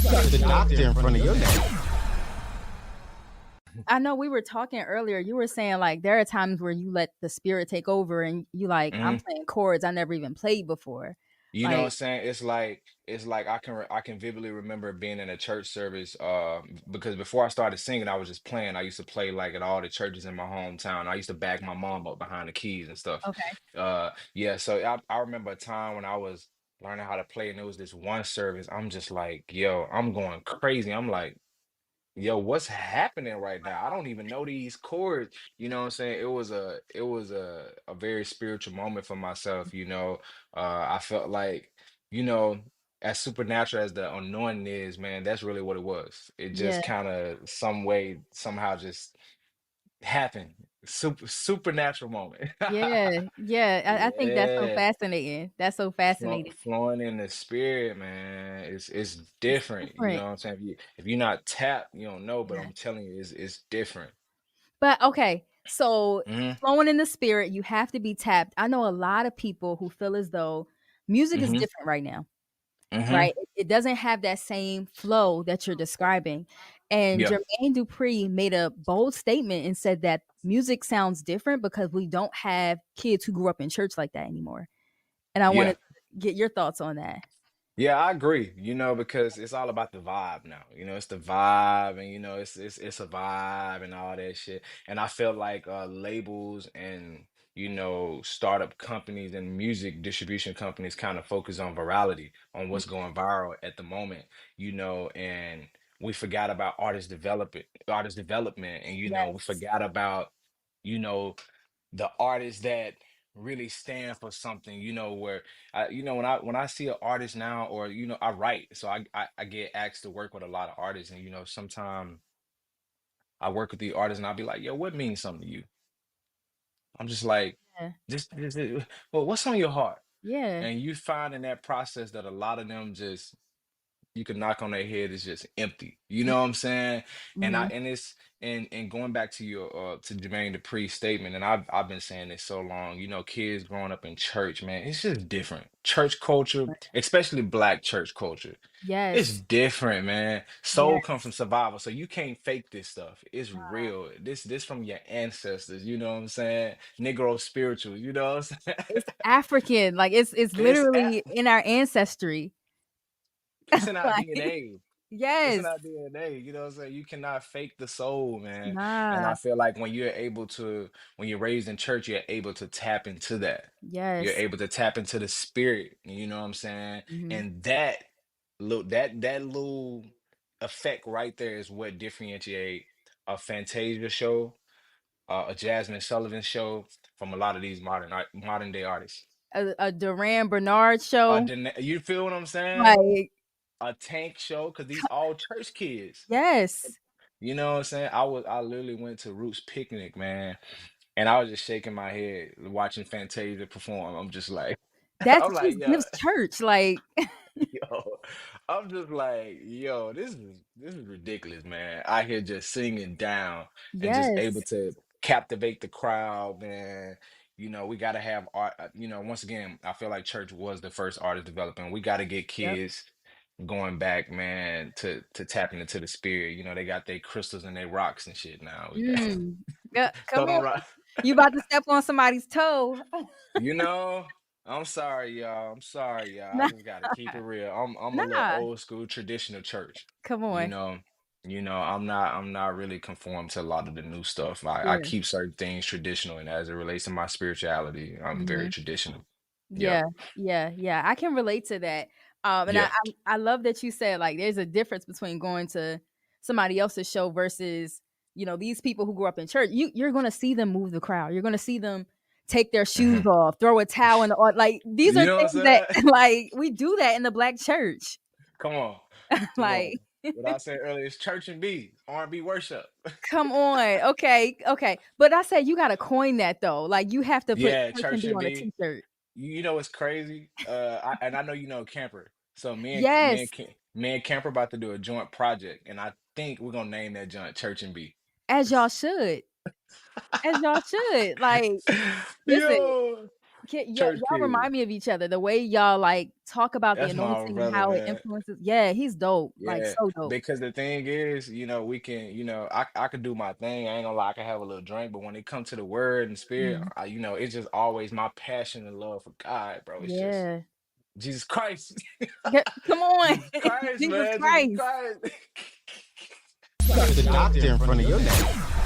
got the doctor in front of your name. I know we were talking earlier. You were saying like there are times where you let the spirit take over and you like, I'm Hmm. playing chords I never even played before. You know what I'm Like, saying? It's like I can vividly remember being in a church service because before I started singing I was just playing. I used to play like at all the churches in my hometown. I used to back my mom up behind the keys and stuff. okay. Yeah, so I remember a time when I was learning how to play and there was this one service. I'm just like, yo, I'm going crazy. I'm like, yo, what's happening right now? I don't even know these chords. You know what I'm saying? It was a very spiritual moment for myself, you know. I felt like, you know, as supernatural as the anointing is, man, that's really what it was. It Yeah. just kind of some way, somehow just happened. Supernatural moment. Yeah. Yeah. I think that's so Yeah. fascinating. That's so fascinating. Flowing in the spirit, man, it's It's different. You know different. what I'm saying? If you're not tapped, you don't know. But Yeah. I'm telling you, it's different. But okay, so Hmm. flowing in the spirit, you have to be tapped. I know a lot of people who feel as though music is Hmm. different right now, Hmm. right? It doesn't have that same flow that you're describing. And Yeah. Jermaine Dupri made a bold statement and said that music sounds different because we don't have kids who grew up in church like that anymore. And I Yeah. wanted to get your thoughts on that. Yeah, I agree, you know, because it's all about the vibe now. You know, it's the vibe and it's a vibe and all that shit. And I feel like labels and startup companies and music distribution companies kind of focus on virality, on Mm, what's going viral at the moment, and we forgot about artist development, and we yes. forgot about, you know, the artists that really stand for something, where when I see an artist now, or I write, so I get asked to work with a lot of artists, and sometimes I work with the artists and I'll be like, yo, what means something to you? I'm just like, Yeah. well, what's on your heart? Yeah. And you find in that process that a lot of them just, you can knock on their head, is just empty. You know what I'm saying? And I Mm-hmm. and it's and going back to your to Jermaine Dupri's statement, and I've been saying this so long, kids growing up in church, man, it's just different. Church culture, especially black church culture. It's Yes. different, man. Soul Yes. comes from survival, so you can't fake this stuff. It's real. This from your ancestors, you know what I'm saying? Negro spiritual, you know what I'm saying? It's African, like, it's It's literally in our ancestry. it's in our Like, DNA. It's in yes. our DNA, you know what I'm saying? You cannot fake the soul, man. And I Nah. feel like when you're raised in church, you're able to tap into that. You're Yes. able to tap into the spirit, you know what I'm saying? Mhm. And that little effect right there is what differentiate a Fantasia show, a Jasmine Sullivan show from a lot of these modern day artists. A Duran Bernard show, You feel what I'm saying? like, A Tank show, because these all church kids. yes. You know what I'm saying? I literally went to Roots Picnic, man, and I was just shaking my head watching Fantasia perform. I'm just like, That I'm like, just yo, gives church, like, yo, I'm just like, yo, this is ridiculous, man. I here just singing down and just able yes. to captivate the crowd, man. We got to have art. Once again, I feel like church was the first artist development. We got to get Yep. kids going back, man, to tapping into the spirit. They got their crystals and their rocks and shit now. We got Mm. Yeah, throw come them on. rock. You about to step on somebody's toe. You know, I'm sorry, y'all. I'm sorry, y'all. I Nah, just gotta keep it real. I'm a little nah, old school traditional church. come You on. know, I'm not really conformed to a lot of the new stuff. I Yeah. keep certain things traditional, and as it relates to my spirituality, I'm very Mhm. traditional. Yeah, Yep. yeah. I can relate to that. And Yeah. I love that you said like there's a difference between going to somebody else's show versus these people who grew up in church. You're gonna see them move the crowd. You're gonna see them take their shoes Hmm. off, throw a towel in the like these are You know what things I'm that saying? like we do that in the black church. Come on. Come on. Like, What I said earlier is church and B, R&B worship. come on, okay. But I said you gotta coin that though. Like you have to put Yeah, church and church be and on a B. t-shirt. You know what's crazy? And I know Camper. So Yes, me and Camper about to do a joint project, and I think we're gonna name that joint Church and B. as y'all should. As y'all should. Like, listen, Yo. Y'all Church kids. remind me of each other. The way y'all like talk about the That's my anointing and brother, how it man. influences. Yeah, he's dope. Like Yeah, so dope. because the thing is, we can, I could do my thing. I ain't gonna lie, I can have a little drink, but when it comes to the word and spirit, Mhm. it's just always my passion and love for God, bro. It's just Yeah. Jesus Christ. Come on. Jesus Christ, Jesus man. Jesus Christ. Christ. Got the doctor in front of your name.